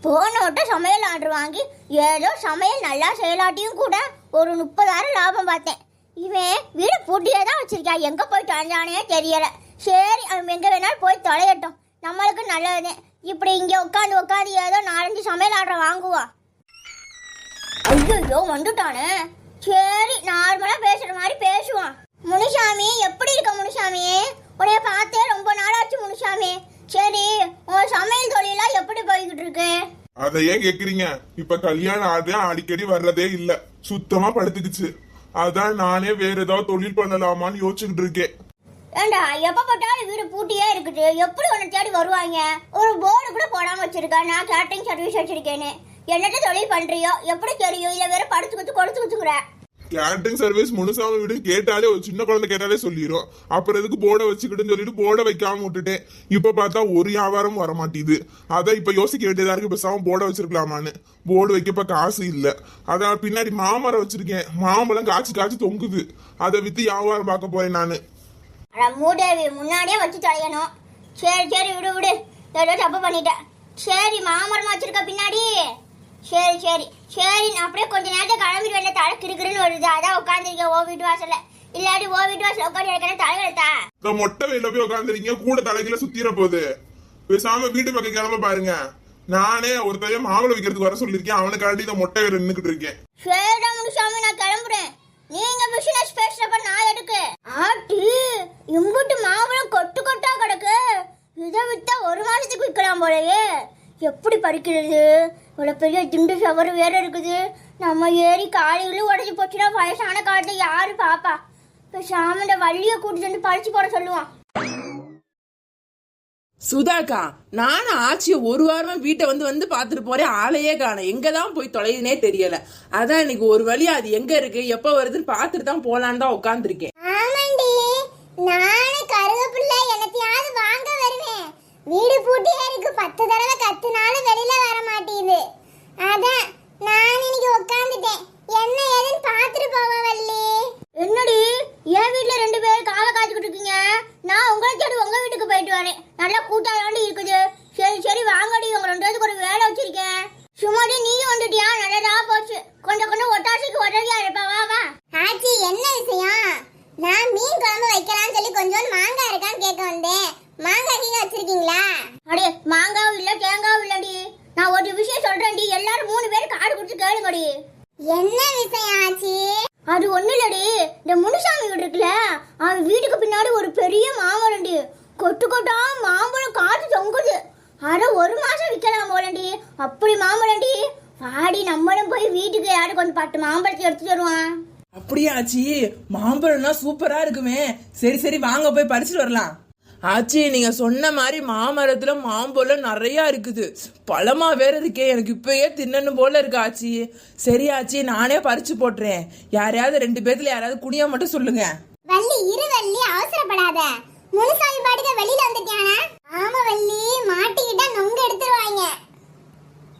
போன விட்ட சமையல் ஆர்டர் வாங்கி ஏதோ சமையல் நல்லா செயலாட்டியும் கூட ஒரு 30,000 லாபம் பார்த்தேன். இவன் வீடு பூட்டியே தான் வச்சிருக்கா, எங்க போய் தொலைஞ்சானே தெரியல. சரி, அவன் எங்க வேணாலும் போய் தொலையட்டும், நம்மளுக்கு நல்லது. இப்படி இங்க உட்காந்து ஏதோ 4-5 சமையல் ஆர்டர் வாங்குவான். ஐயோ வந்துட்டானே. சரி, நார்மலா பேசுற மாதிரி பேசுவான். முனுசாமி, எப்படி இருக்க முனுசாமி? உன்னைய பார்த்தே ரொம்ப நாளாச்சு முனுசாமி. சரி, உன் சமையல் தொழிலாம் எப்படி போய்கிட்டு இருக்கு? அதை ஏன் கேக்குறீங்க? இப்ப கல்யாணம் ஆதே அடிக்கடி வர்றதே இல்ல, சுத்தமா படுத்துக்குச்சு. அதான் நானே வேற ஏதாவது தொழில் பண்ணலாமான்னு யோசிச்சுக்கிட்டு இருக்கேன். ஏண்டா, எப்ப பார்த்தாலும் வீடு பூட்டியே இருக்குது, எப்படி உன்னை தேடி வருவாங்க? ஒரு போர்டு கூட போடாம வச்சிருக்கா, நான் கேட்டரிங் சர்வீஸ் வச்சிருக்கேன்னு. என்னட்ட தொழில் பண்றியோ எப்படி தெரியும்? இல்ல வேற படுத்து கொடுத்துக்குற? கேட்டரிங் சர்வீஸ் முனுசாமி வீடு கேட்டாலே ஒரு சின்ன குழந்தை கேட்டாலே சொல்லிடும். அப்புறம் எதுக்கு போர்டை வச்சுக்கிட்டுன்னு சொல்லிட்டு போர்டை வைக்காம விட்டுட்டேன். இப்ப பார்த்தா ஒரு வியாபாரம் வர மாட்டேது. அதான் இப்ப யோசிக்க வேண்டியதா இருக்கு, பேசாம போர்டை வச்சிருக்கலாமான்னு. போர்டு வைக்கப்ப காசு இல்ல. அதான் பின்னாடி மாமரம் வச்சிருக்கேன், மாம்பழம் காய்ச்சி தொங்குது. அதை வித்து வியாபாரம் பார்க்க போறேன் நானு. மூதேவி, முன்னாடியே வச்சு தொலையணும். சரி விடு, ஏதோ தப்பு பண்ணிட்டேன். சரி, மாமரமா வச்சிருக்க பின்னாடி. சரி, நான் அப்படியே கொஞ்ச நேரத்தை கிளம்பிட்டு வேண்டிய தலை கிருக்குன்னு வருது. அதான் உட்காந்துருக்கேன் ஓ வீட்டு வாசல்ல. இல்லாட்டி ஓ வீட்டு வாசல் உட்காந்து எடுக்கிறேன் தலைவெடுத்தா. மொட்டை வெயில போய் உட்காந்துருக்கீங்க, கூட தலைகளை சுத்திர போகுது. பேசாம வீட்டு பக்கம் கிளம்ப பாருங்க. நானே ஒருத்தையும் மாவுளை வைக்கிறதுக்கு வர சொல்லிருக்கேன், அவனுக்காண்டி இந்த மொட்டை வெயில நின்னுக்கிட்டு இருக்கேன். சரிடா முனுசாமி, நான் கிளம்புறேன். நீங்க பிசினஸ் பேசுறப்ப நான் எடுக்கு. ஆட்டி, இம்புட்டு மாவுளம் கொட்டு கொட்டா கிடக்கு. இதை வித்தா 1 மாசத்துக்கு விற்கலாம் போலயே. எப்படி பறிக்கிறது? இவ்வளவு பெரிய திண்டு சவறு வேற இருக்குது. நம்ம ஏறி காலையில உடஞ்சி போச்சுன்னா வயசான காலத்தை யாரு பாப்பா? பேசாம இந்த வள்ளிய கூட்டிட்டு வந்து பறிச்சு போட சொல்லுவான். சுதாக்கா, நானும் ஆச்சிய 1 வாரமா வீட்டை வந்து பாத்துட்டு போறேன், ஆளையே காணோம். எங்கதான் போய் தொலைதுனே தெரியல. அதான் இன்னைக்கு ஒரு வழியா அது எங்க இருக்கு எப்ப வருதுன்னு பாத்துட்டு தான் போலான்னு தான் உட்காந்துருக்கேன். ஆமாண்டி, நானே கருவேப்பிள்ளை என்னத்தையாவது வாங்க வருவேன். வீடு பூட்டியே இருக்கு, 10 தடவை கத்துனாலும் வெளியில வர மாட்டேங்குது. அதான் நான் இன்னைக்கு உட்காந்துட்டேன், என்ன ஏதுன்னு பாத்துட்டு போவ வள்ளி. என்னடி, என் வீட்டுல 2 பேர் காவ காத்துக்கிட்டு இருக்கீங்க, நான் உங்களை தேடி உங்க வீட்டுக்கு போயிட்டு வரேன். நல்லா கூட்டாண்டி இருக்குது. சரி வாங்கடி, உங்க 2 பேருக்கு ஒரு வேலை வச்சிருக்கேன். சும்மாடி நீயும் வந்துட்டியா? நல்லதா போச்சு. கொஞ்சம் ஒட்டாசிக்கு உடனே இருப்பா. வா. ஆச்சி, என்ன விஷயம்? நான் மீன் குழம்பு வைக்கலாம்னு சொல்லி கொஞ்சம் மாங்காய் இருக்கான்னு கேட்க வந்தேன். மாங்காய் நீங்க வச்சிருக்கீங்களா? அடே, மாங்காவும் இல்ல தேங்காவும் இல்லடி. நான் ஒரு விஷயம் சொல்றேன்டி, எல்லாரும் 3 பேர் காடு கொடுத்து கேளுங்கடி. என்ன விஷயம் ஆச்சி? அது ஒண்ணு இல்லடி, இந்த முனுசாமி வீடு இருக்குல்ல, அவன் வீட்டுக்கு பின்னாடி ஒரு பெரிய மாமரம்டி. கொட்டு கொட்டா மாம்பழம் காத்து தொங்குது. அட 1 மாசம் விற்கலாம் போலண்டி. அப்படி மாம்பழம்டி. வாடி, நம்மளும் போய் வீட்டுக்கு யாரும் கொஞ்சம் 10 மாம்பழத்தை எடுத்துட்டு வருவான். அப்படியா ஆச்சி? மாம்பழம்னா சூப்பரா இருக்குமே. சரி வாங்க போய் பறிச்சுட்டு வரலாம். ஆச்சி, நீங்க சொன்ன மாதிரி மாமரத்துல மாம்பழம் நிறைய இருக்குது, பழமா வேற இருக்கே. எனக்கு இப்பயே தின்னன்னு போல இருக்கு ஆச்சி. சரி ஆச்சி, நானே பறிச்சு போட்டுறேன். யாரையாவது 2 பேத்துல யாராவது குனியா மட்டும் சொல்லுங்க. வள்ளி, இரு வள்ளி, அவசரப்படாத. முனுசாமி பாட்டுக்கு வெளியில வந்துட்டானா? ஆமா வள்ளி, மாட்டிக்கிட்டா நொங்க எடுத்துருவாங்க.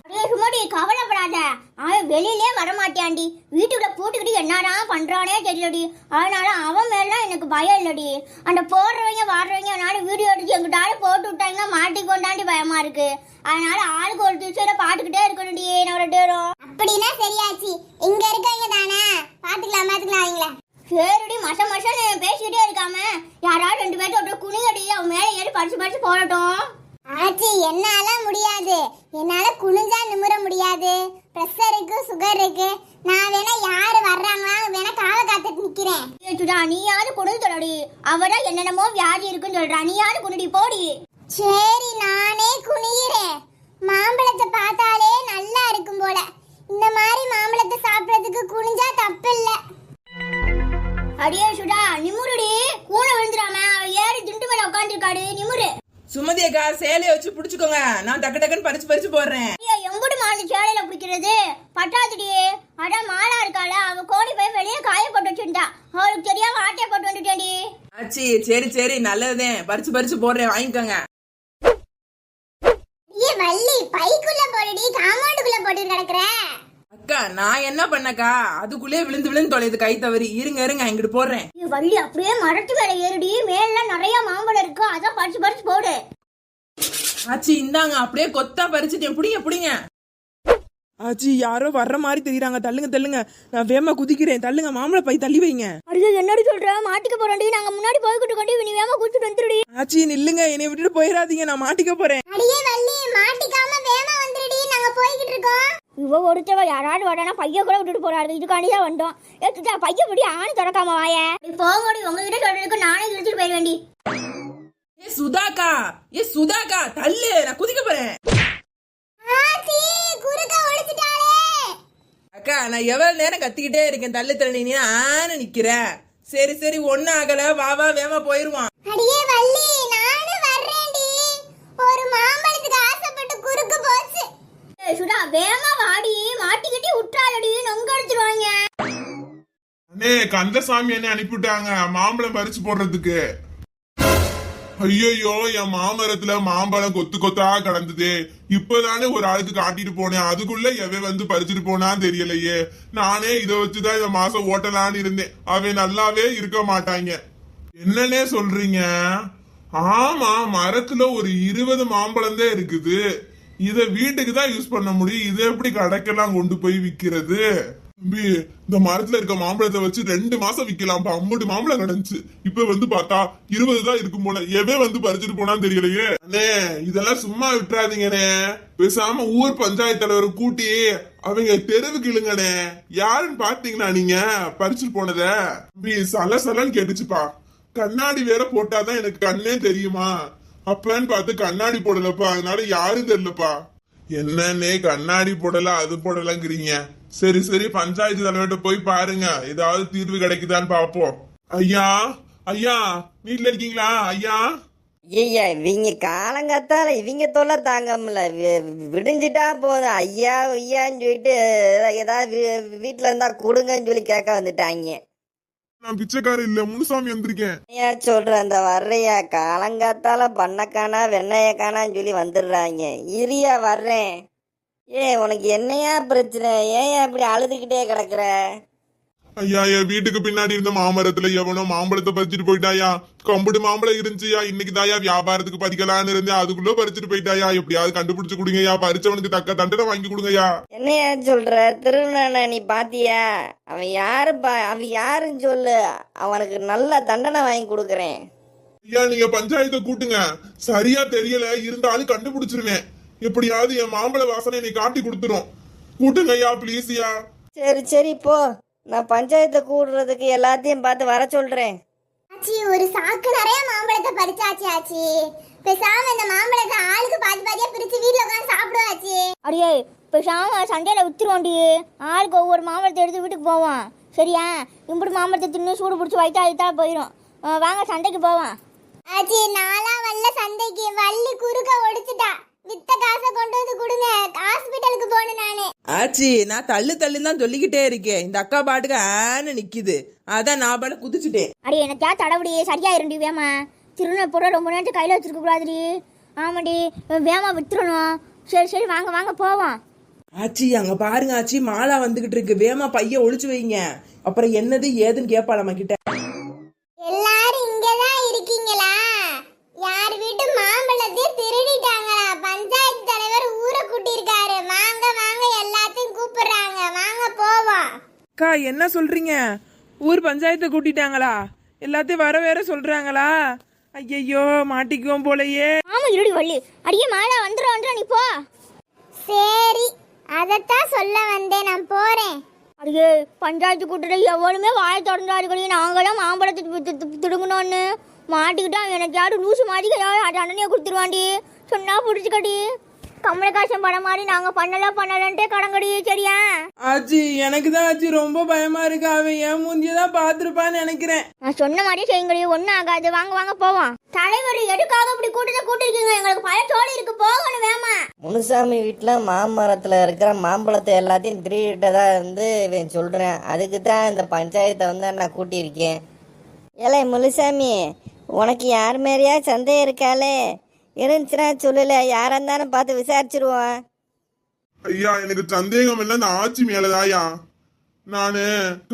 அடே சும்மாடி, கவலைப்படாத. அவன் வெளியிலே வரமாட்டான்டி. வீட்டுக்குள்ள போட்டுக்கிட்டு என்னடா பண்றானே தெரியலடி. அதனால அவன் மேலாம் எனக்கு பயம் இல்லடி. அந்த போடுறவங்க வாடுறவங்க அதனால வீடியோ எடுத்து எங்கிட்டாரு போட்டு விட்டாங்கன்னா மாட்டிக்கொண்டாண்டி பயமா இருக்கு. அதனால ஆளுக்கு ஒரு திசையில பாத்துக்கிட்டே இருக்கணும்டி. நான் 2 பேரும் அப்படின்னா சரியாச்சு. இங்க இருக்கவங்க தானே, பாத்துக்கலாம் அவங்கள. சரிடி, மசன்னு பேசிக்கிட்டே இருக்காம யாராவது 2 பேர்த்த குனியடி. அவன் மேல ஏறி பறிச்சு போடட்டும். ஆச்சி, என்னால முடியாது. என்னால குனிஞ்சா நிமிர முடியாது. பிரஷர் இருக்கு, சுகர் இருக்கு. நான் வேணா யாரு வர்றாங்களா வேணா காவ காத்துட்டு நிக்கிறேன். நீயாவது குனிஞ்சு சொல்லடி. அவதான் என்னென்னமோ வியாதி இருக்குன்னு சொல்றா. நீயாவது குனிடி போடி. சரி, நானே குனிகிறேன். மாம்பழத்தை பார்த்தாலே நல்லா இருக்கும் போல. இந்த மாதிரி மாம்பழத்தை சாப்பிடறதுக்கு குனிஞ்சா தப்பு இல்ல. அடியே சுடா, நிமுருடி. கூனை விழுந்துடாம. அவ ஏறி திண்டு மேல உட்காந்துருக்காடு. நிமுரு. சுமதி அக்கா, சேலையை வச்சு புடிச்சுக்கோங்க, நான் டக்குன்னு பறிச்சு போடுறேன். எம்புடு மாடு சேலையில பிடிக்கிறது பட்டாதுடியே. அதான் மாலா இருக்காள, அவ கோழி போய் வெளியே காய போட்டு வச்சுட்டா. அவளுக்கு தெரியாம ஆட்டைய போட்டு வந்துட்டேன்டி. ஆச்சி, சரி நல்லதுதான், பறிச்சு போடுறேன், வாங்கிக்கோங்க. வள்ளி, பைக்குள்ள போடுடி, காம்பவுண்டுக்குள்ள போட்டு கிடக்குற. அக்கா, நான் என்ன பண்ணக்கா? அதுக்குள்ளே விழுந்து தொலைது கை தவறி. இருங்க இங்கிட்டு போடுறேன். வள்ளி, அப்படியே மரத்து மேல ஏறுடி. மேல நிறைய மாம்பழம் இருக்கு, அதான் பறிச்சு போடு. ஆச்சி இந்தாங்க அப்படியே கொத்தா பறிச்சுட்டேன், பிடிங்க பிடிங்க. ஆச்சி யாரோ வர்ற மாதிரி தெரியுறாங்க, தள்ளுங்க தள்ளுங்க, நான் வேமா குதிக்கிறேன், தள்ளுங்க, மாம்பழ பை தள்ளி வைங்க. அடியே என்னடி சொல்ற, மாட்டிக்க போறோம்டி, நாங்க முன்னாடி போய்கிட்டு கொண்டு நீ வேமா குதிச்சுட்டு வந்துடுடி. ஆச்சி நில்லுங்க, என்னை விட்டுட்டு போயிடாதீங்க, நான் மாட்டிக்க போறேன். அடியே வள்ளி மாட்டிக்காம வேமா வந்துடுடி, நாங்க போய்கிட்டு இருக்கோம். இவ ஒருத்தவ யாராவது வடனா பைய கூட விட்டுட்டு போறாரு, இதுக்காண்டி தான் வந்தோம். ஏத்துட்டா பைய படி ஆணி திறக்காம வாய. போங்கடி, உங்ககிட்ட சொல்றதுக்கு நானே இழுத்துட்டு போயிட வேண்டி. ஏ சுதாக்கா, ஏ சுதாக்கா தள்ளு, நான் குதிக்க போறேன். ஆச்சி குறுக்க ஒளிச்சிட்டாளே. அக்கா நான் எவ்வளவு நேரம் கத்திக்கிட்டே இருக்கேன், தள்ளு தள்ளி, நீ ஆன நிக்கிறேன். சரி சரி ஒண்ணு ஆகல, வா வா வேமா போயிருவான். அடியே வள்ளி நானும் வர்றேன்டி, ஒரு மாம்பழத்துக்கு ஆசைப்பட்டு குறுக்கு போச்சு. சுடா வேமா வாடி, மாட்டிக்கிட்டி உட்றாளடி, நொங்க எடுத்துருவாங்க. அண்ணே கந்தசாமி என்ன அனுப்பிவிட்டாங்க மாம்பழம் பறிச்சு போடுறதுக்கு. ஐயோ என் மாமரத்துல மாம்பழம் கொத்து கொத்தா கிடந்தது. இப்பதானே ஒரு ஆளுக்கு காட்டிட்டு போனேன், அதுக்குள்ள எவன் வந்து பறிச்சுட்டு போனான்னு தெரியலையே. நானே இதை வச்சுதான் இந்த மாசம் ஓட்டலான்னு இருந்தேன். அவன் நல்லாவே இருக்க மாட்டாங்க. என்னன்னே சொல்றீங்க? ஆமா, மரத்துல ஒரு 20 மாம்பழம் தான் இருக்குது. இத வீட்டுக்கு தான் யூஸ் பண்ண முடியும், இதை எப்படி கடைக்கெல்லாம் கொண்டு போய் விக்கிறது? தம்பி, இந்த மரத்துல இருக்க மாம்பழத்தை வச்சு 2 மாசம் விக்கலாம்ப்பா. 50 மாம்பழம் கிடந்துச்சு. இப்ப வந்து பார்த்தா 20 தான் இருக்கும் போல. எவன் வந்து பறிச்சுட்டு போனான்னு தெரியலையே. அண்ணே இதெல்லாம் சும்மா விட்டுறாதீங்கண்ணே, பேசாம ஊர் பஞ்சாயத்து தலைவர் கூட்டி அவங்க தெருவுக்கு இழுங்கண்ணே. யாருன்னு பாத்தீங்கன்னா நீங்க பறிச்சுட்டு போனத தம்பி சல சலன்னு கேட்டுச்சுப்பா. கண்ணாடி வேற போட்டாதான் எனக்கு கண்ணே தெரியுமா. அப்பன்னு பார்த்து கண்ணாடி போடலப்பா, அதனால யாரும் தெரியலப்பா. என்னன்னே கண்ணாடி போடல அது போடலங்கிறீங்க. சரி சரி பஞ்சாயத்து தலைவர்கிட்ட போய் பாருங்க, ஏதாவது தீர்வு கிடைக்குதான்னு பாப்போம். ஐயா ஐயா வீட்டுல இருக்கீங்களா ஐயா? ஐயா இவங்க காலங்காத்தால இவங்க தொல்லை தாங்கம்ல, விடிஞ்சிட்டா போதும் ஐயா ஐயான்னு சொல்லிட்டு ஏதாவது வீட்டுல இருந்தா கொடுங்கன்னு சொல்லி கேட்க வந்துட்டாங்க. நான் பிச்சைக்காரன் இல்ல, முனுசாமி வந்திருக்கேன். ஐயா சொல்றேன், அந்த வர்றையா காலங்காத்தால பண்ணக்கானா வெண்ணைய காணான்னு சொல்லி வந்துடுறாங்க. இரியா வர்றேன். உனக்கு என்னையா பிரச்சனை? ஏன் இப்படி அழுதுகிட்டே கிடக்குற? ஐயா என் வீட்டுக்கு பின்னாடி இருந்த மாமரத்துல எவனோ மாம்பழத்தை பறிச்சுட்டு போயிட்டாயா. கம்புடு மாம்பழம் இருந்துச்சுயா, இன்னைக்கு தாயா வியாபாரத்துக்கு பறிக்கலான்னு இருந்தேன், அதுக்குள்ள பறிச்சுட்டு போயிட்டாயா. எப்படியாவது கண்டுபிடிச்சு கொடுங்கயா, பறிச்சவனுக்கு தக்க தண்டனை வாங்கி கொடுங்கயா. என்னையா சொல்ற? திருநான நீ பாத்தியா? அவன் யாருப்பா? அவன் யாருன்னு சொல்லு, அவனுக்கு நல்ல தண்டனை வாங்கி கொடுக்கறேன். ஐயா நீங்க பஞ்சாயத்தை கூட்டுங்க, சரியா தெரியல இருந்தாலும் கண்டுபிடிச்சிருவேன். எப்படியாவது என் மாம்பழ வாசனை நீ காட்டி கொடுத்துரும். கூட்டுங்க ஐயா பிளீஸ்யா. சரி சரி போ, நான் பஞ்சாயத்தை கூடுறதுக்கு எல்லாத்தையும் பார்த்து வர சொல்றேன். ஆச்சி ஒரு சாக்கு நிறைய மாம்பழத்தை பறிச்சாச்சு ஆச்சி. பேசாம இந்த மாம்பழத்தை ஆளுக்கு பாதி பாதியா பிரிச்சு வீட்டுல உட்காந்து சாப்பிடுவோம் ஆச்சி. அடியே பேசாம சண்டையில வித்துருவோண்டி, ஆளுக்கு ஒவ்வொரு மாம்பழத்தை எடுத்து வீட்டுக்கு போவோம். சரியா? இப்படி மாம்பழத்தை தின்னு சூடு பிடிச்சி வயிற்றா அழுத்தா போயிடும். வாங்க சண்டைக்கு போவோம். ஆச்சி நாளா வரல சந்தைக்கு, வள்ளி குறுக்க ஒடிச்சுட்டா. வித்த காசை கொண்டு வந்து கொடுங்க, ஹாஸ்பிட்டலுக்கு போகணும் நானு. ஆச்சி நான் தள்ளு தள்ளுன்னு தான் சொல்லிக்கிட்டே இருக்கேன், இந்த அக்கா பாட்டுக்கு ஆன்னு நிக்குது, அதான் நான் பாட்டு குதிச்சுட்டேன். அடி எனக்கா தடவுடி சரியா இருண்டி வேமா. திருநெ பொருள் ரொம்ப நேரத்துக்கு கையில வச்சிருக்க கூடாதுடி. ஆமாடி வேமா வித்துறணும். சரி சரி வாங்க வாங்க போவோம். ஆச்சி அங்க பாருங்க ஆச்சி, மாலா வந்துகிட்டு இருக்கு, வேமா பைய ஒளிச்சு வைங்க, அப்புறம் என்னது ஏதுன்னு கேப்பா நம்ம கிட்ட. எல்லாரும் இங்கதான் இருக்கீங்களா? யார் வீட்டு மாம்பழத்தையும் திருடிட்டாங்களா? பஞ்சாயத்து தலைவர் ஊரை கூட்டி இருக்காரு. வாங்க வாங்க எல்லாத்தையும் கூப்பிடுறாங்க, வாங்க போவோம். அக்கா என்ன சொல்றீங்க? ஊர் பஞ்சாயத்தை கூட்டிட்டாங்களா? எல்லாத்தையும் வர வேற சொல்றாங்களா? ஐயோ மாட்டிக்குவோம் போலயே. ஆமா இருடி வள்ளி, அடியே மாலா வந்துடுறோன்ற நீ போ. சரி அதத்தான் சொல்ல வந்தேன், நான் போறேன். அடியே பஞ்சாயத்து கூட்டத்தில் எவ்வளவுமே வாயை திறந்தாருக்கடி, நாங்களும் மாம்பழத்தை திடுங்கணும்னு மாட்டிக்கிட்டா. எனக்கு யாரும் லூசு மாதிரி அண்ணனையை கொடுத்துருவாண்டி, சொன்னா பிடிச்சிக்கடி. கமலஹாசன் படம் மாதிரி நாங்க பண்ணலன்ட்டே கடங்கடி. சரியா? ஆச்சி எனக்கு தான் ஆச்சி ரொம்ப பயமா இருக்கு, அவன் என் மூஞ்சியதான் பாத்துருப்பான்னு நினைக்கிறேன். நான் சொன்ன மாதிரி செய்யுங்கடி, ஒன்னும் ஆகாது. வாங்க வாங்க போவோம். தலைவர் எதுக்காக இப்படி கூட்டிருக்கீங்க? எங்களுக்கு பல தோழி இருக்கு, போகணும் வேமா. முனுசாமி வீட்டுல மாமரத்துல இருக்கிற மாம்பழத்தை எல்லாத்தையும் திருடிட்டதா இவன் சொல்றேன். அதுக்கு தான் இந்த பஞ்சாயத்தை நான் கூட்டியிருக்கேன். ஏலே முனுசாமி, உனக்கு யார் மாரியா சந்தேகம் இருக்காளே? இருந்துச்சுன்னா சொல்லல, யாரா இருந்தாலும் பார்த்து விசாரிச்சிருவோம். ஐயா எனக்கு சந்தேகம் இல்லை, இந்த ஆட்சி மேலதாயா. நானு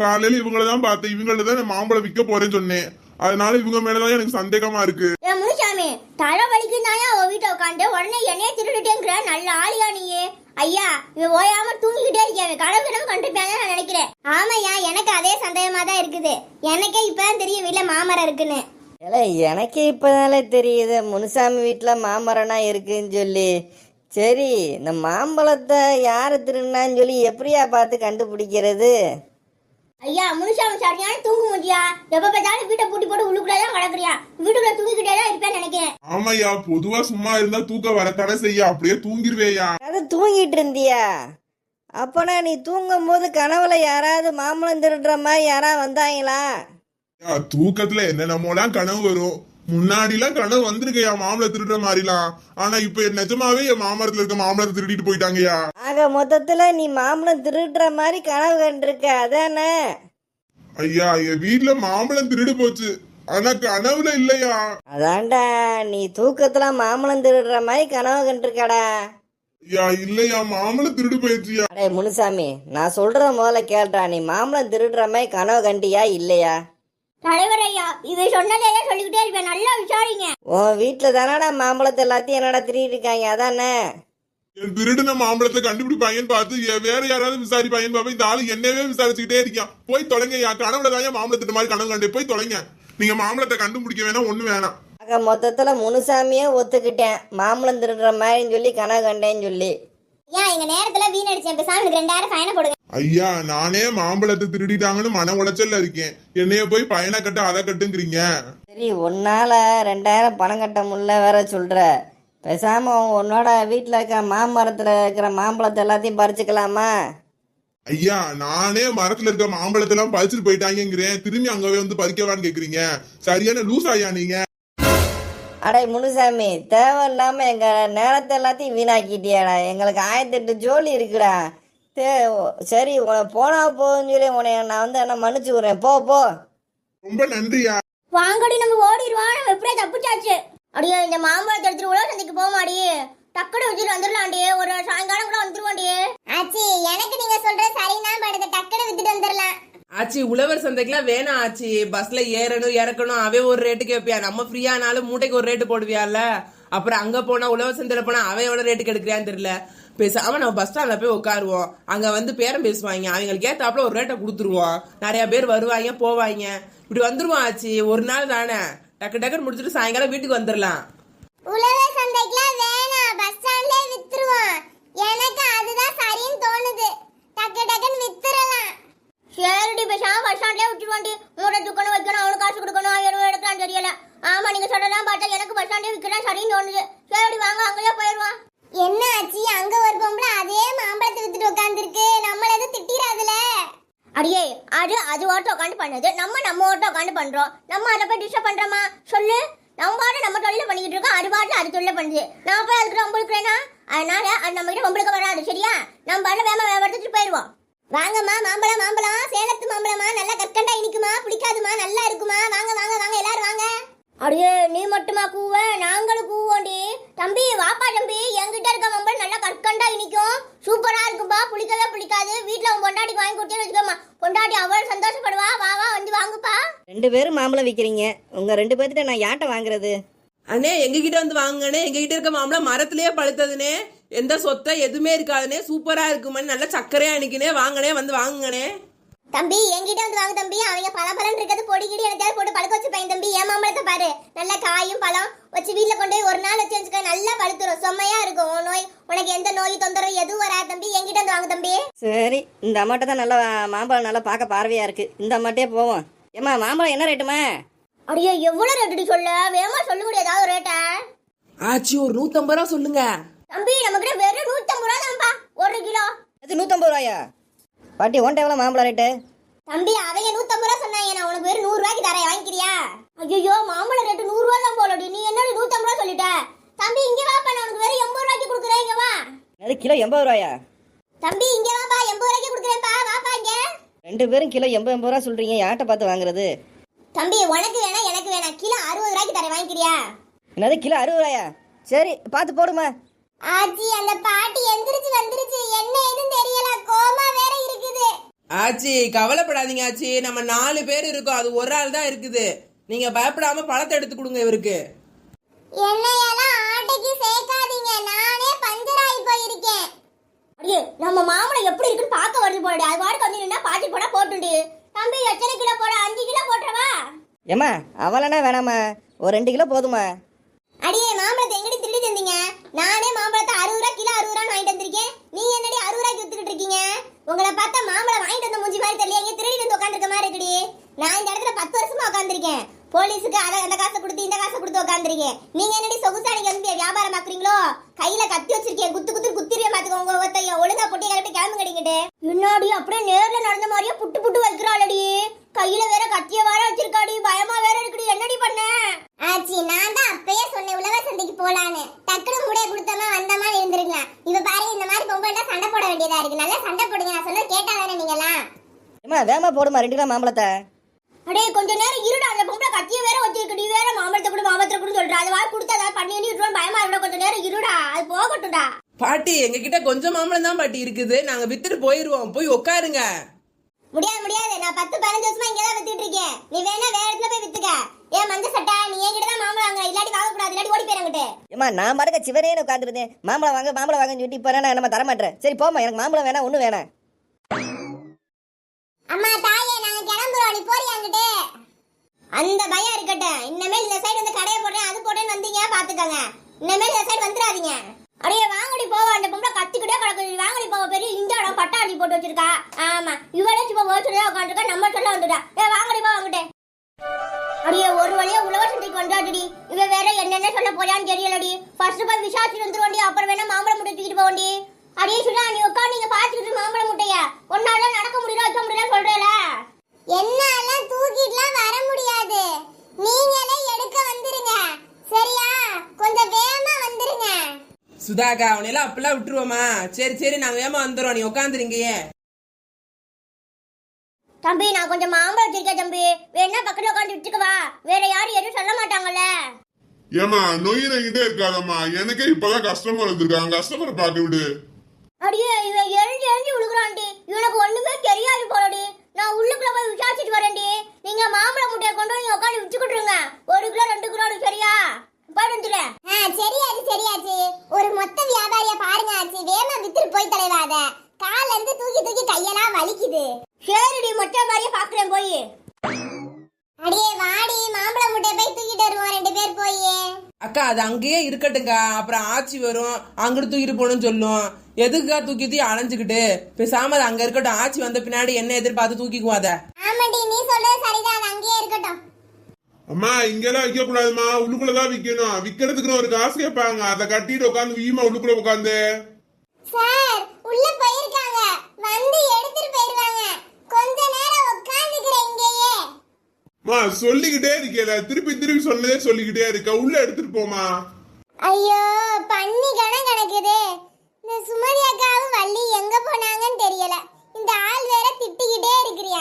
காலையில இவங்களதான் பார்த்தேன், இவங்கள்ட்ட தான் மாம்பழம் விற்க போறேன்னு சொன்னேன். அதனால இவங்க மேலதான் எனக்கு சந்தேகமா இருக்கு. ஏன் முனுசாமி, தலை வலிக்குந்தாயா உன் வீட்டை உட்காந்து உடனே என்னைய திருட்டுட்டேங்கிற நல்ல ஆளியா நீயே? ஐயா, இவன் ஓயாம தூங்கிக்கிட்டே இருக்கேன், கனவு கனவு கண்டிருப்பேன் நான் நினைக்கிறேன். ஆமாய்யா, எனக்கு அதே சந்தேகமா தான் இருக்குது. எனக்கே இப்பதான் தெரியும் வீட்டுல மாமரம் இருக்குன்னு. இல்லை எனக்கே இப்போதானே தெரியுது முனுசாமி வீட்டில் மாமரம்னா இருக்குன்னு சொல்லி. சரி, இந்த மாம்பழத்தை யார் திருடினான்னு சொல்லி எப்படியா பார்த்து கண்டுபிடிக்கிறது? ஐயா, முனுசாமி சரியான தூங்கு முடியா? எப்ப பார்த்தாலும் வீட்டை பூட்டி போட்டு உள்ளுக்குள்ளதான் கிடக்குறியா? வீட்டுக்குள்ள தூங்கிக்கிட்டே தான் இருப்பேன்னு நினைக்கிறேன். ஆமாய்யா, பொதுவா சும்மா இருந்தா தூக்கம் வரத்தானே செய்ய, அப்படியே தூங்கிருவேயா. அது தூங்கிட்டு இருந்தியா? அப்போனா நீ தூங்கும் போது கனவுல யாராவது மாம்பழம் திருடுற மாதிரி யாராவது வந்தாங்களா? தூக்கத்துல என்னென்னமோலாம் கனவு வரும். முன்னாடிலாம் கனவு வந்திருக்கையா மாம்பழம் திருடுற மாதிரிலாம். ஆனா இப்ப நிஜமாவே என் மாமரத்துல இருக்க மாம்பழத்தை திருடிட்டு போயிட்டாங்கயா. ஆக மொத்தத்துல நீ மாம்பழம் திருடுற மாதிரி கனவு கண்டிருக்க அதானே? ஐயா, என் வீட்டுல மாம்பழம் திருடு போச்சு, ஆனா கனவுல இல்லையா. அதான்டா, நீ தூக்கத்துல மாம்பழம் திருடுற மாதிரி கனவு கண்டிருக்கடா. ஐயா இல்லையா, மாம்பழம் திருடு போயிடுச்சியா. அடே முனுசாமி, நான் சொல்றத முதல்ல கேள்றா. நீ மாம்பழம் திருடுற மாதிரி கனவு கண்டியா இல்லையா? தலைவர் ஐயா, இவன் சொன்னதே சொல்லிக்கிட்டே இருப்பேன், நல்லா விசாரிங்க. உன் வீட்டுல தானடா மாம்பழத்தை எல்லாத்தையும் என்னடா திருடிட்டு இருக்காங்க அதானே? என் திருடுன மாம்பழத்தை கண்டுபிடிப்பாங்கன்னு பார்த்து வேற யாராவது விசாரிப்பாங்கன்னு பார்ப்பேன். இந்த ஆளு என்னவே விசாரிச்சுக்கிட்டே இருக்கான். போய் தொலைங்க, கனவுல தான் மாம்பழத்திட்ட மாதிரி கனவு கண்டு போய் தொலைங்க. நீங்க மாம்பழத்தை கண்டுபிடிக்க வேணாம், ஒண்ணு வேணாம். ஆக மொத்தத்துல முனுசாமியே ஒத்துக்கிட்டேன் மாம்பழம் திருடுற மாதிரின்னு சொல்லி கனவு கண்டேன்னு சொல்லி. ஏன் எங்க நேரத்துல வீணடிச்சேன், பேசாம எனக்கு 2000 ஃபைனை போடுங்க. ஐயா, நானே மாம்பழத்தை திருடிட்டாங்கன்னு மன உளைச்சல்ல இருக்கேன். என்னைய போய் பயனை கட்ட அதை கட்டுங்கிறீங்க. சரி, உன்னால 2000 பணம் கட்ட முடியல வேற சொல்ற. பேசாம உன்னோட வீட்டுல இருக்க மாமரத்துல இருக்கிற மாம்பழத்தை எல்லாத்தையும் பறிச்சுக்கலாமா? ஐயா, நானே மரத்துல இருக்க மாம்பழத்தை எல்லாம் பறிச்சுட்டு போயிட்டாங்கிறேன், திரும்பி அங்கவே வந்து பறிக்கவான்னு கேக்குறீங்க. சரியான லூஸ் ஐயா நீங்க. அடே முனுசாமி, தேவையில்லாம எங்க நேரத்தை எல்லாத்தையும் வீணாக்கிட்டியாடா. எங்களுக்கு 1008 ஜோலி இருக்குடா. சரி, போனா போன்னு சொல்லி உனைய நான் வந்து என்ன மன்னிச்சுக்கிறேன். போ போ. ரொம்ப நன்றியா. வாங்கடி, நம்ம ஓடிடுவோம். நம்ம எப்படியே தப்பிச்சாச்சு. அடியே, இந்த மாம்பழத்தை எடுத்துட்டு உழவு சந்தைக்கு போமாடி, டக்குனு வச்சுட்டு வந்துடலாண்டி. ஒரு சாயங்காலம் கூட வந்துருவாண்டி. ஆச்சி, எனக்கு நீங்க சொல்ற சரிதான் படுது, டக்குனு வித்துட்டு வந்துடலாம். ஆச்சி, உழவர் சந்தைக்குலாம் வேணாம் ஆச்சி. பஸ்ல ஏறணும் இறக்கணும், அவன் ஒரு ரேட்டு கேட்பியா. நம்ம ஃப்ரீயானாலும் மூட்டைக்கு ஒரு ரேட்டு போடுவியால. அப்புறம் அங்க போனா உழவர் சந்தையில போனா அவன் எவ்வளவு ரேட்டுக்கு எடுக்கிறான்னு தெரியல. பேசாம நம்ம பஸ் ஸ்டாண்ட்ல போய் உட்காருவோம். அங்க வந்து பேரம் பேசுவாங்க, அவங்களுக்கு ஏத்தாப்புல ஒரு ரேட்டை கொடுத்துருவோம். நிறைய பேர் வருவாங்க போவாங்க, இப்படி வந்துருவோம் ஆச்சி. ஒரு நாள் தானே, டக்கு டக்குன்னு முடிச்சுட்டு சாயங்காலம் வீட்டுக்கு வந்துடலாம். உழவர் சந்தைக்குலாம் வேணாம், பஸ் ஸ்டாண்ட்லயே வித்துருவோம். எனக்கு அதுதான் சரின்னு தோணுது. டக்கு டக்குன்னு வித்துறலாம். சரிடி, பேசாம பஸ் ஸ்டாண்ட்லயே விட்டுருவாண்டி. மூட்டை தூக்கணும், வைக்கணும், அவனுக்கு காசு கொடுக்கணும், எவ்வளவு எடுக்கலாம்னு தெரியல. ஆமா, நீங்க சொல்லலாம் பார்த்தா எனக்கு பஸ் ஸ்டாண்டே விற்கலாம் சரின்னு தோணுது. சரி வாங்க, அங்கேயே போயிடுவான். என்ன ஆச்சு, அங்க ஒரு பொம்பளை அதே மாம்பழத்தை வித்துட்டு உட்காந்துருக்கு, நம்மள எதுவும் திட்டிராதுல? அடியே, அது ஓட்ட உட்காந்து பண்ணது, நம்ம ஓட்ட உட்காந்து பண்றோம். நம்ம அதை போய் டிஸ்டர்ப் பண்றோமா சொல்லு? நம்ம பாட்டு நம்ம தொழில பண்ணிக்கிட்டு இருக்கோம், அது பாட்டு அது தொழில பண்ணுது. நான் போய் அதுக்கு ரொம்பளுக்குறேன்னா, அதனால அது நம்ம கிட்ட ரொம்பளுக்கு வராது. சரியா? நம்ம பாட்டு வேமா எடுத்துட்டு போயிடுவோம். வாங்கம்மா, மாம்பழம் மாம்பழம், சேலத்து மாம்பழமா, நல்லா கற்கண்டா இனிக்குமா, பிடிக்காதுமா, நல்லா இருக்குமா? வாங்க வாங்க வாங்க, எல்லாரும் வாங்க. அடியே, நீ மட்டுமா கூவ? நாங்களும் கூவோண்டி. தம்பி வாப்பா தம்பி, என்கிட்ட இருக்க மாம்பழம் நல்லா கற்கண்டா இனிக்கும், சூப்பரா இருக்குப்பா, புளிக்கவே புளிக்காது. வீட்டுல உன் பொண்டாட்டிக்கு வாங்கி கொடுத்தேன்னு வச்சுக்கோமா, பொண்டாட்டி அவ்வளவு சந்தோஷப்படுவா. வா வா, வந்து வாங்குப்பா. 2 பேரும் மாம்பழம் விற்கிறீங்க, உங்க 2 பேர்த்திட்ட நான் யார்ட்ட வாங்குறது? அண்ணே, எங்ககிட்ட வந்து வாங்கண்ணே. எங்ககிட்ட இருக்க மாம்பழம் மரத்திலேயே பழுத்ததுனே, எந்த சொத்தை எதுவுமே இருக்காதுனே, சூப்பரா இருக்குமான்னு நல்லா சக்கரையா அன்னைக்குனே. வாங்கனே, வந்து வாங்குங்கண்ணே. தம்பி என்கிட்ட வந்து வாங்க தம்பி, அவங்க பழம் இருக்கிறது பொடிக்கிடி எனக்கு போட்டு பழுக்க வச்சுப்பேன் தம்பி. என் மாம்பழத்தை பாரு, நல்லா காயும் பழம் வச்சு வீட்டுல கொண்டு போய் ஒரு நாள் வச்சு வச்சுக்க, நல்லா பழுத்துரும், செம்மையா இருக்கும். நோய் உனக்கு எந்த நோய் தொந்தரவு எதுவும் வராது தம்பி. என்கிட்ட வந்து வாங்க தம்பி. சரி, இந்த அம்மாட்ட தான் நல்லா மாம்பழம் நல்லா பார்க்க பார்வையா இருக்கு, இந்த அம்மாட்டே போவோம். ஏமா, மாம்பழம் என்ன ரேட்டுமா? அடியே, எவ்வளவு ரேட்டு சொல்ல? வேகமா சொல்ல முடியாது ஏதாவது ரேட்டா? ஆச்சி, ஒரு 150 ரூபா சொல்லுங்க. தம்பி நம்ம கிட்ட வெறும் 150 ரூபா தான்ப்பா 1 கிலோ. அது 150 ரூபாயா? பாட்டி, உன்ட்ட எவ்வளவு மாம்பழம் ரேட்டு? தம்பி அவங்க 150 ரூபா சொன்னாங்க, நான் உனக்கு வெறும் 100 ரூபாய்க்கு தரேன், வாங்கிக்கிறியா? ஐயோ, மாம்பழம் ரேட்டு 100 ரூபா தான் போலடி, நீ என்னடி 150 ரூபா சொல்லிட்ட? தம்பி இங்க வாப்பா, நான் உனக்கு வெறும் 80 ரூபாய்க்கு கொடுக்குறேன், இங்க வா. அது கிலோ 80 ரூபாயா? தம்பி இங்க வாப்பா, 80 ரூபாய்க்கு கொடுக்குறேன்ப்பா, வாப்பா இங்க. 2 பேரும் கிலோ 80 ரூபா சொல்றீங்க, யார்ட்ட பார்த்து வாங்குறது? தம்பி உனக்கு வேணா எனக்கு வேணா, கிலோ 60 ரூபாய்க்கு தரேன், வாங்கிக்கிறியா? என்னது, கிலோ 60 ரூபாயா? சரி, பார்த்து போடுமா. ஆச்சி, அந்த பாட்டி எந்திரிச்சு வந்துருச்சு, என்ன ஏதுன்னு தெரியல, கோமா வேற இருக்குது. ஆச்சி, கவலைப்படாதீங்க ஆச்சி, நம்ம 4 பேர் இருக்கோம், அது ஒரு ஆள் தான் இருக்குது. நீங்க பயப்படாம பழத்தை எடுத்து கொடுங்க இவருக்கு. என்னையெல்லாம் ஆட்டைக்கு சேர்க்காதீங்க, நானே பஞ்சராகி போயிருக்கேன். அடியே நம்ம மாமலை எப்படி இருக்குன்னு பார்க்க வருது போடு. அது வாடகை வந்து நின்னா பாட்டி போட போட்டுண்டு. தம்பி எத்தனை கிலோ போட? 5 கிலோ போட்டுறவா? ஏம்மா அவளனா வேணாம்மா, ஒரு 2 கிலோ போதுமா? அடியே மாம்பழத்தை எங்கடி திருடி தந்தீங்க? நானே மாம்பழத்தை 60 ரூபா கிலோ 60 ரூபான்னு வாங்கிட்டு வந்திருக்கேன். நீங்க என்னடி 60 ரூபாய்க்கு வித்துக்கிட்டு இருக்கீங்க? உங்களை பார்த்தா மாம்பழம் வாங்கிட்டு வந்த மூஞ்சி மாதிரி தெரியல, எங்க திருடி வந்து உட்காந்துருக்க மாதிரி இருக்குடி. நான் இந்த இடத்துல 10 வருஷமா உட்காந்துருக்கேன். போலீஸுக்கு அந்த காசை கொடுத்து இந்த காசை கொடுத்து உட்காந்துருக்கேன். நீங்க என்னடி சொகுசா நீங்க வந்து வியாபாரம் பாக்குறீங்களோ? கையில கத்தி வச்சிருக்கேன், குத்துறிய பாத்துக்கோ. உங்க ஒருத்தைய ஒழுங்கா பொட்டி கிளப்பி கிளம்பு கடிக்கிட்டு. முன்னாடி அப்படியே நேர்ல நடந்த மாதிரியே புட்டு வைக்கிறாளடி. கையில வேற கத்திய வேற வச்சிருக்காடி, பயமா வேற இருக்குடி. என்னடி பண்ண? ஆச்சி நான் தான் அப்பயே சொன்னேன் உழவர் சந்தைக்கு போலான்னு. டக்குனு முடைய கொடுத்தமா வந்தமா இருந்திருக்கலாம். இவ பாரு இந்த மாதிரி பொம்பளை சண்டை போட வேண்டியதா இருக்கு. நல்லா சண்டை போடுங்க, நான் சொன்ன கேட்டா தானே நீங்கலாம். ஏம்மா வேகமா போடுமா 2 கிலோ மாம்பழத்தை. அடே கொஞ்ச நேரம் இருடா, அந்த பொம்பளை கத்திய வேற வச்சிருக்கடி. வேற மாம்பழத்தை கூட சொல்றா. அது வாய் கொடுத்தா அதை பண்ணி விட்டுருவோம், பயமா இருக்கா. கொஞ்ச நேரம் இருடா, அது போகட்டும்டா. பாட்டி எங்க கிட்ட கொஞ்சம் மாம்பழம் தான் பாட்டி இருக்குது, நாங்க வித்துட்டு போயிருவோம், போய் உட்காருங்க. முடியாது, நான் 10-15 வருஷமா இங்கதான் வித்துட்டு இருக்கேன். நீ வேணா வேற இடத்துல போய் வித்துக்க. ஏன் மஞ்ச சட்டை, நீ என்கிட்ட தான் மாம்பழம் வாங்க, இல்லாட்டி வாங்க கூடாது, இல்லாட்டி ஓடி போயிரங்கிட்டு. ஏம்மா நான் பாருங்க சிவரேன்னு உட்காந்துருந்தேன், மாம்பழம் வாங்கன்னு சொல்லிட்டு இப்போ நான் நம்ம தரமாட்டேன். சரி போமா, எனக்கு மாம்பழம் வேணாம், ஒன்றும் வேணாம். அம்மா தாயே, நாங்க கிளம்புறோம், நீ போறியாங்கிட்டு. அந்த பயம் இருக்கட்டும். இனிமேல் இந்த சைடு வந்து கடையை போடுறேன் அது போட்டேன்னு வந்தீங்க பாத்துக்கங்க. இனிமேல் இந்த சைடு வந்துடாதீங்க. அடியே வாங்கடி போவா, அந்த பொம்பளை கத்திக்கிட்டே கிடக்கு. வாங்கடி போவா, பெரிய இந்த பட்டாளி போட்டு வச்சிருக்கா. ஆமா இவளே சும்மா ஓச்சுதான் உட்காந்துருக்கா, நம்ம சொல்ல வந்துட்டா. வாங்கடி போவா அங்கிட்டு. அடியே ஒரு வழியா உழவர் சந்தைக்கு வந்தாடி. இவ வேற என்னென்ன சொல்ல போறான்னு தெரியலடி. ஃபர்ஸ்ட் போய் விசாரிச்சுட்டு வந்துருவோண்டி, அப்புறம் வேணா மாம்பழம் முட்டை தூக்கிட்டு போவோண்டி. அடியே சுடா, நீ உட்காந்து நீங்க பாத்துக்கிட்டு மாம்பழம் முட்டைய ஒன்னால நடக்க முடியல வைக்க முடியல சொல்றேல. என்னால தூக்கிட்டுலாம் வர முடியாது, நீங்களே எடுக்க வந்துருங்க சரியா? கொஞ்சம் வேகமா வந்துருங்க. சுதாக்கா அவனையெல்லாம் அப்பெல்லாம் விட்டுருவோமா? சரி நாங்க வேகமா வந்துடுறோம், நீ உட்காந்துருங்கயே. தம்பி நான் கொஞ்சம் மாம்பழம் வச்சிருக்கேன் தம்பி, வேணா பக்கத்துல உட்காந்து விட்டுக்கவா? வேற யாரும் எதுவும் சொல்ல மாட்டாங்கல்ல. ஏமா நொயினகிட்டே இருக்காதம்மா, எனக்கே இப்பதான் கஸ்டமர் வந்திருக்காங்க, கஸ்டமரை பார்க்க விடு. அடியே இவன் எழுதி விழுகுறான்டி, இவனுக்கு ஒண்ணுமே தெரியாது போலடி. நான் உள்ளுக்குள்ள போய் விசாரிச்சுட்டு வரேன்டி. நீங்க மாம்பழம் முட்டையை கொண்டு நீங்க உட்காந்து விட்டுக்கிட்டுருங்க. 1 கிலோ 2 கிலோ சரியா? போயிட்டு வந்துடுறேன். சரியாச்சு. ஒரு மொத்த வியாபாரியா பாருங்க ஆச்சு, வேமா வித்துட்டு போய் தலைவாத. கால இருந்து தூக்கி கையெல்லாம் வலிக்குது. சரிடி, மொத்த மாதிரியே பாக்குறேன் போய். அடியே வாடி, மாம்பழம் முட்டையை போய் தூக்கிட்டு வருவோம் 2 பேர் போய். அக்கா அது அங்கேயே இருக்கட்டுங்க, அப்புறம் ஆச்சி வரும் அங்கிட்டு தூக்கிட்டு போகணும்னு சொல்லும். எதுக்கா தூக்கி அலைஞ்சுக்கிட்டு பேசாம அது அங்க இருக்கட்டும். ஆச்சி வந்த பின்னாடி என்ன எதிர்பார்த்து தூக்கிக்குவாத. ஆமாடி, நீ சொல்றது சரிதான், அது அங்கேயே இருக்கட்டும். அம்மா இங்கெல்லாம் விற்க கூடாதுமா, உள்ளுக்குள்ளதான் விக்கணும். விக்கிறதுக்குன்னு ஒரு காசு கேட்பாங்க, அதை கட்டிட்டு உட்காந்து வீமா உள்ளுக்குள்ள உட்காந்து. சார் உள்ள போயிருக்காங்க, வந்து எடுத்துட்டு போயிருவாங்க. கொஞ்ச நேரம் உட்கார்ந்துக்கிறேன் இங்கேயே. மா சொல்லிக்கிட்டே இருக்கேல, திருப்பி சொன்னதே சொல்லிக்கிட்டே இருக்க, உள்ள எடுத்துட்டு போமா. ஐயோ பண்ணி கணக்குது. இந்த சுமதி அக்காவும் வள்ளி எங்க போனாங்கன்னு தெரியல. இந்த ஆள் வேற திட்டிக்கிட்டே இருக்கிறியா.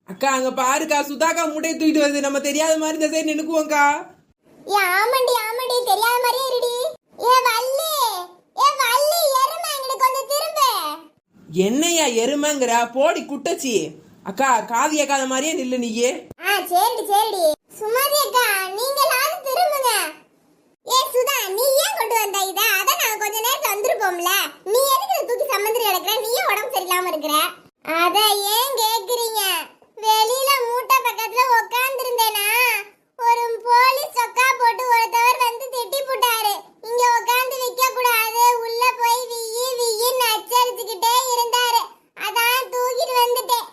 அக்கா அங்க பாருக்கா, சுதாக்கா மூட்டையை தூக்கிட்டு வருது, நம்ம தெரியாத மாதிரி இந்த சைடு நின்னுக்குவோம்க்கா. ஆமாண்டி தெரியாத மாதிரியே இருடி. ஏ வள்ளி எருமை இங்கிட்டு கொஞ்சம் திரும்ப. என்னையா எருமைங்கிற போடி குட்டச்சி. அக்கா காது கேட்காத மாதிரியே நில்லு நீயே. சரிடி. சுமதி அக்கா நீங்களாவது திரும்புங்க. ஏ சுதா, நீ ஏன் கொண்டு வந்த இத? அத நான் கொஞ்ச நேரத்துல வந்துருப்போம்ல. நீ எதுக்கு தூக்கி சம்மந்திரி கிடக்குற? நீயே உடம்பு சரியில்லாம இருக்கிற. அத ஏன் கேக்குறீங்க? வெளியில மூட்டை பக்கத்துல உட்கார்ந்திருந்தேனா, ஒரு போலீஸ் சொக்கா போட்டு ஒருத்தவர் வந்து திட்டி போட்டாரு. இங்க உட்கார்ந்து விக்க கூடாது, உள்ள போய் வியின்னு அச்சடிச்சுக்கிட்டே இருந்தாரு. அதான் தூக்கிட்டு வந்துட்டேன்.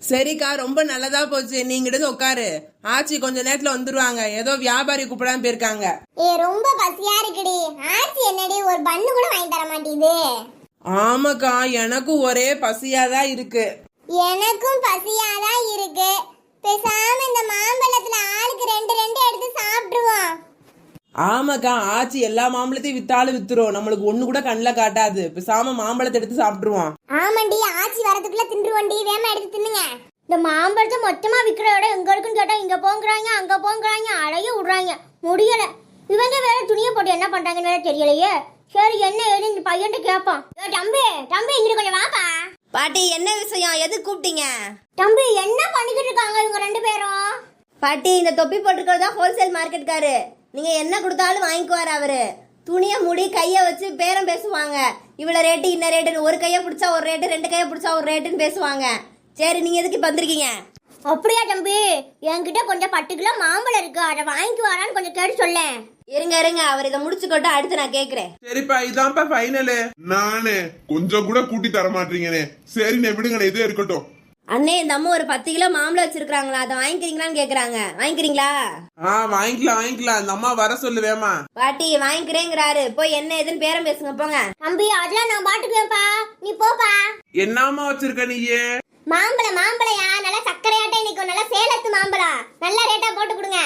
சரிக்கா ரொம்ப நல்லதா போச்சு, நீங்கிட்ட உட்காரு. ஆச்சி கொஞ்ச நேரத்துல வந்துருவாங்க, ஏதோ வியாபாரி கூப்பிடாம போயிருக்காங்க. ரொம்ப பசியா இருக்குடி. ஆச்சி என்னடி ஒரு பண்ணு கூட வாங்கி தர மாட்டேங்குது. ஆமாக்கா எனக்கும் ஒரே பசியாதான் இருக்கு. எனக்கும் பசியாதான் இருக்கு. பேசாம இந்த மாம்பழத்துல ஆளுக்கு 2 எடுத்து சாப்பிடுவோம். ஆமாக்கா ஆச்சி எல்லா மாம்பழத்தையும் வித்தாலும் வித்துரும், நம்மளுக்கு ஒண்ணு கூட கண்ணுல காட்டாது. பேசாம மாம்பழத்தை எடுத்து சாப்பிட்டுருவோம். ஆமாண்டி, ஆச்சி வரதுக்குள்ள தின்றுவண்டி, வேமா எடுத்து தின்னுங்க. இந்த மாம்பழத்தை மொத்தமா விக்கிற இடம் எங்க இருக்குன்னு கேட்டா இங்க போங்கிறாங்க அங்க போங்கிறாங்க, அழகே விடுறாங்க. முடியல. இவங்க வேற துணியை போட்டு என்ன பண்றாங்கன்னு வேற தெரியலையே. சரி என்ன ஏது இந்த பையன்ட்டு கேட்பான். தம்பி இங்க கொஞ்சம் வாப்பா. பாட்டி என்ன விஷயம், எது கூப்பிட்டீங்க? தம்பி என்ன பண்ணிக்கிட்டு இருக்காங்க இவங்க ரெண்டு பேரும்? பாட்டி இந்த தொப்பி போட்டுருக்கிறது தான் ஹோல்சேல் மார்க்கெட்காரு. நீங்க என்ன கொடுத்தாலும் வாங்கிக்குவாரு அவரு. துணியை முடி கையை வச்சு பேரம் பேசுவாங்க. இவ்வளவு ரேட்டு இன்ன ரேட்டுன்னு, ஒரு கையை பிடிச்சா ஒரு ரேட்டு, ரெண்டு கையை பிடிச்சா ஒரு ரேட்டுன்னு பேசுவாங்க. சரி நீங்க எதுக்கு இப்ப வந்திருக்கீங்க? அப்படியா தம்பி, என்கிட்ட கொஞ்சம் 10 கிலோ மாம்பழம் இருக்கு, அதை வாங்கிக்கு வரான்னு கொஞ்சம் கேட்டு சொல்லேன். இருங்க இருங்க, அவர் இதை முடிச்சுக்கொண்டு அடுத்து நான் கேக்குறேன். சரிப்பா இதான்ப்பா ஃபைனலு. நானே கொஞ்சம் கூட கூட்டி தர மாட்டீங்கனே. சரிண்ணே விடுங்கண்ணே, இதே இருக்கட்டும். அண்ணே இந்த அம்மா ஒரு 10 கிலோ மாம்பழம் வச்சிருக்காங்களா, அதை வாங்கிக்கிறீங்களான்னு கேக்குறாங்க. வாங்கிக்கிறீங்களா? வாங்கிக்கலாம். அந்த அம்மா வர சொல்லுவேமா. பாட்டி வாங்கிக்கிறேங்கிறாரு, போய் என்ன ஏதுன்னு பேரம் பேசுங்க போங்க. தம்பி அதெல்லாம் நான் பாட்டுக்குவேன்ப்பா, நீ போப்பா. என்னம்மா வச்சிருக்க நீயே? மாம்பழையா, நல்லா சக்கரையாட்ட இன்னைக்கு நல்லா சேலத்து மாம்பழம், நல்ல ரேட்டா போட்டு கொடுங்க.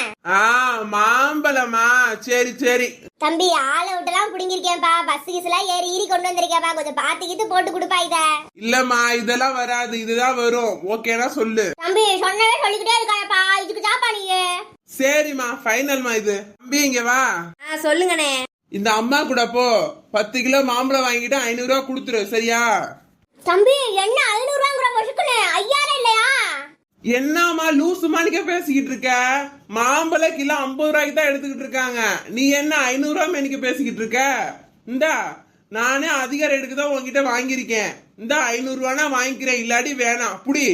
மாம்பழமா? சரி. தம்பி ஆளை விட்டுலாம் புடிங்கிருக்கேன்ப்பா, பஸ் கிஸ்லாம் ஏறி கொண்டு வந்திருக்கேன்ப்பா, கொஞ்சம் பாத்துக்கிட்டு போட்டு கொடுப்பா இத. இல்லம்மா இதெல்லாம் வராது, இதுதான் வரும். ஓகேனா சொல்லு. தம்பி சொன்னவே சொல்லிக்கிட்டே இருக்காயப்பா, இதுக்கு தாப்பா நீ. சரிம்மா ஃபைனல்மா இது. தம்பி இங்க வா. சொல்லுங்கண்ணே. இந்த அம்மா கூட போ, 10 கிலோ மாம்பழம் வாங்கிட்டு 500 ரூபா கொடுத்துரு, சரியா? தம்பி என்ன 500 ரூபாங்கிற பசுக்குன்னு 5000 இல்லையா? என்னம்மா லூசுமா நீங்க பேசிக்கிட்டு இருக்க? மாம்பழம் கிலோ 50 ரூபாய்க்கு தான் எடுத்துக்கிட்டு இருக்காங்க. நீ என்ன 500 ரூபா மேனிக்க பேசிக்கிட்டு இருக்க? இந்தா நானே அதிக ரேட்டுக்கு தான் உங்ககிட்ட வாங்கியிருக்கேன். இந்த 500 ரூபானா வாங்கிக்கிறேன், இல்லாட்டி வேணாம் புடி.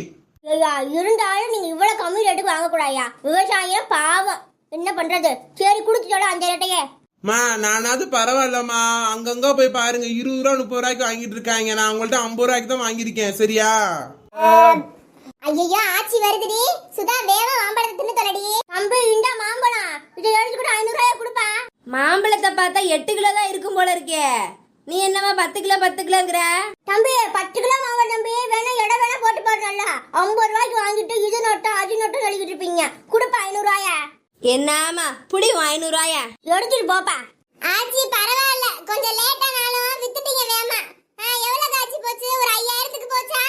ஐயா இருந்தாலும் நீங்க இவ்வளவு கம்மி ரேட்டுக்கு வாங்க கூடாயா, விவசாயம் பாவம், என்ன பண்றது? சரி குடுத்துட்டோட அந்த ரேட்டையே. நானாவது பரவாயில்லம்மா, அங்கங்க போய் பாருங்க 20 ரூபா 30 ரூபாய்க்கு வாங்கிட்டு இருக்காங்க. நான் உங்கள்ட்ட 50 ரூபாய்க்கு தான் வாங்கியிருக்கேன், சரியா? ஐயா ஆச்சி வருதுடி, சுதா வேவ மாம்பழத்தை தின்னு தரடி. தம்பி இந்த மாம்பழம் இதை எடுத்துக்கிட்டு 500 ரூபாய் கொடுப்பா. மாம்பழத்தை பார்த்தா 8 கிலோ தான் இருக்கும் போல இருக்கே. நீ என்னமா 10 கிலோங்கிற? தம்பி 10 கிலோ மாம்பழம் தம்பி, வேணா இடம் வேணா போட்டு பாருல, 50 ரூபாய்க்கு வாங்கிட்டு இது நோட்டம் அது நோட்டம் எழுதிட்டு இருப்பீங்க. கொடுப்பா 500 ரூபாயா. என்னாமா புடியும் 500 ரூபாயா? எடுத்துட்டு போப்பா. ஆச்சி பரவாயில்ல, கொஞ்சம் லேட்டானாலும் வித்துட்டீங்க வேமா. எவ்வளவு காட்சி போச்சு? ஒரு 5000க்கு போச்சா?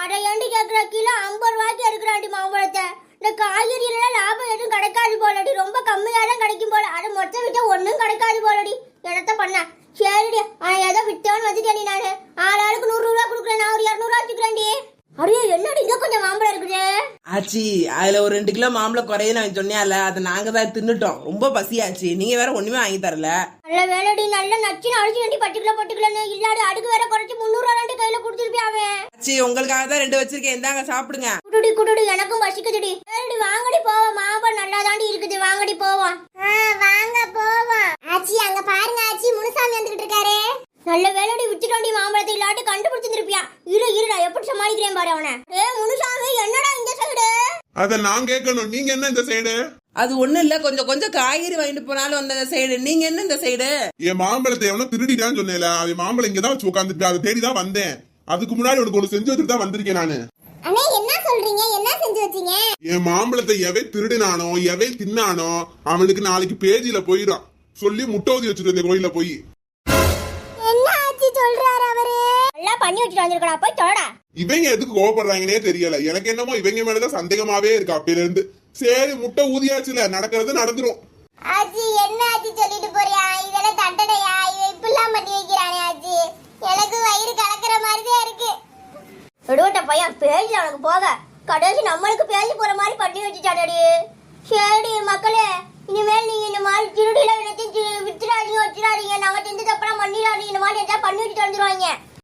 அரை ஏண்டி கேக்குற, கிலோ 50 ரூபாய்க்கு எடுக்கிறாண்டி மாம்பழத்தை. இந்த காய்கறியில லாபம் எதுவும் கிடைக்காது போலடி, ரொம்ப கம்மியா தான் கிடைக்கும் போல. அது மொத்தம் விட்டா ஒன்னும் கிடைக்காது போலடி. என்னத்த பண்ண? சரிடி, ஏதோ விட்டோன்னு வச்சுட்டேன். நானு ஆளாளுக்கு 100 ரூபா கொடுக்குறேன், நான் ஒரு 200 ரூபா வச்சுக்கிறேன்டி. அடியே என்னடி இங்க கொஞ்சம் மாம்பழம் இருக்குது? ஆச்சி அதுல ஒரு 2 கிலோ மாம்பழம் குறைய நான் சொன்னேன்ல, அதை நாங்க தான் தின்னுட்டோம். ரொம்ப பசியாச்சு, நீங்க வேற ஒண்ணுமே வாங்கி தரல. நல்ல வேலைடி, நல்ல நச்சுன்னு அழிச்சு வேண்டி 10 கிலோ இல்லாடி அடுக்கு வேற குறைச்சு 300 ரூபா கையில கொடுத்துருப்பியாவே. ஆச்சி உங்களுக்காக தான் 2 வச்சிருக்கேன், இந்தாங்க சாப்பிடுங்க. குடுடி எனக்கும் பசிக்குதுடி. சரிடி வாங்கடி போவோம், மாம்பழம் நல்லா தாண்டி இருக்குது, வாங்கடி போவோம். வாங்க போவோம். ஆச்சி அங்க பாருங்க ஆச்சி, முனுசாமி வந்துகிட்டு இருக்காரு. நல்ல வேலைடி வித்துட்டோண்டி மாம்பழத்தை, இல்லாட்டி கண்டுபிடிச்சிருப்பியா. இரு நான் எப்படி சமாளிக்கிறேன் பாரு அவனை. முனுசாமி என்னடா இந்த சைடு? அத நான் கேட்கணும், நீங்க என்ன இந்த சைடு? அது ஒண்ணு இல்ல, கொஞ்சம் காய்கறி வாங்கிட்டு போனாலும் அந்த சைடு. நீங்க என்ன இந்த சைடு? என் மாம்பழத்தை எவனோ திருடிட்டான்னு சொன்னேல, அவன் மாம்பழம் இங்கதான் வச்சு உட்காந்துட்டு, அதை தேடிதான் வந்தேன். அதுக்கு முன்னாடி உனக்கு ஒண்ணு செஞ்சு வச்சுட்டு தான் வந்திருக்கேன் நானு. அண்ணே என்ன சொல்றீங்க? என்ன செஞ்சு வச்சீங்க? என் மாம்பழத்தை எவை திருடினானோ எவை தின்னானோ அவனுக்கு நாளைக்கு பேஜில போயிடும் சொல்லி முட்டை ஊதி வச்சுட்டு இருந்தேன் கோயில போய். என்ன ஆச்சி சொல்றாரு அவரு? எல்லாம் பண்ணி வச்சுட்டு வந்திருக்கடா, போய் தொலைடா. இவங்க எதுக்கு கோவப்படுறாங்கன்னே தெரியல. எனக்கு என்னமோ இவங்க மேலதான் சந்தேகமாவே இருக்கு அப்பையில இருந்து. சரி முட்டை ஊதியாச்சுல, நடக்கிறது நடந்துரும். ஆச்சி என்ன ஆச்சி சொல்லிட்டு போறியா? இதெல்லாம் தண்டனையா? இவன் இப்படிலாம் பண்ணி வைக்கிறானே ஆச்சி, எனக்கு வயிறு கலக்கிற மாதிரிதான் இருக்கு. விடுவட்ட பையன் பேஜ் அவனுக்கு போக கடைசி நம்மளுக்கு பேஜ் போற மாதிரி பண்ணி வச்சுட்டாடி. சரி மக்களே, இனிமேல் நீங்க இந்த மாதிரி திருடில வித்துறாதீங்க வச்சிடாதீங்க, நாங்க செஞ்சு தப்பெல்லாம் பண்ணிடாதீங்க. இந்த மாதிரி எதாவது பண்ணி வச்சுட்டு வந்துருவாங்க.